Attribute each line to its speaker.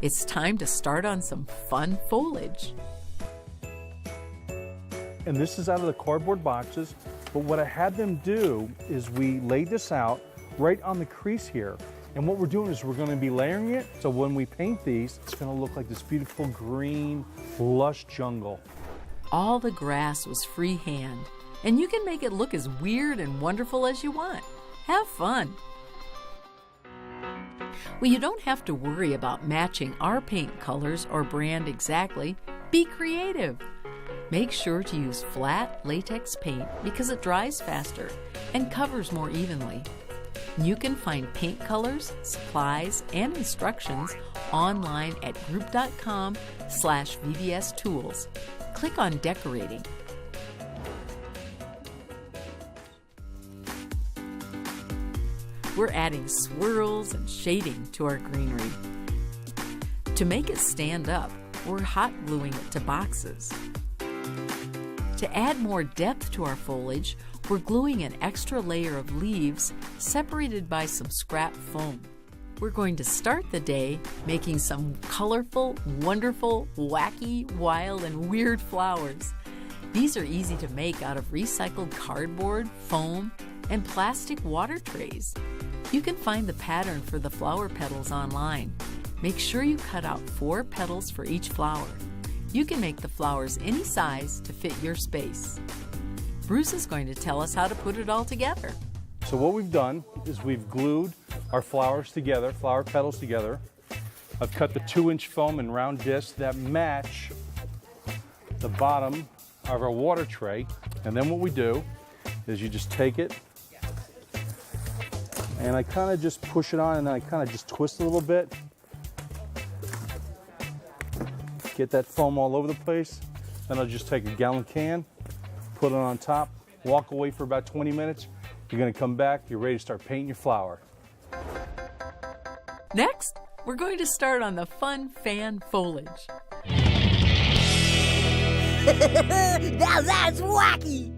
Speaker 1: It's time to start on some fun foliage.
Speaker 2: And this is out of the cardboard boxes, but what I had them do is we laid this out right on the crease here. And what we're doing is we're going to be layering it, so when we paint these, it's going to look like this beautiful green, lush jungle.
Speaker 1: All the grass was freehand, and you can make it look as weird and wonderful as you want. Have fun! Well, you don't have to worry about matching our paint colors or brand exactly. Be creative! Make sure to use flat latex paint because it dries faster and covers more evenly. You can find paint colors, supplies, and instructions online at group.com/VBS Tools. Click on Decorating. We're adding swirls and shading to our greenery. To make it stand up, we're hot gluing it to boxes. To add more depth to our foliage, we're gluing an extra layer of leaves separated by some scrap foam. We're going to start the day making some colorful, wonderful, wacky, wild, and weird flowers. These are easy to make out of recycled cardboard, foam, and plastic water trays. You can find the pattern for the flower petals online. Make sure you cut out 4 petals for each flower. You can make the flowers any size to fit your space. Bruce is going to tell us how to put it all together.
Speaker 2: So what we've done is we've glued our flowers together, flower petals together. I've cut the 2-inch foam in round discs that match the bottom of our water tray. And then what we do is you just take it and I kind of just push it on and then I kind of just twist a little bit. Get that foam all over the place. Then I'll just take a gallon can, put it on top, walk away for about 20 minutes. You're gonna come back, you're ready to start painting your flower.
Speaker 1: Next, we're going to start on the fun fan foliage.
Speaker 3: Now that's wacky!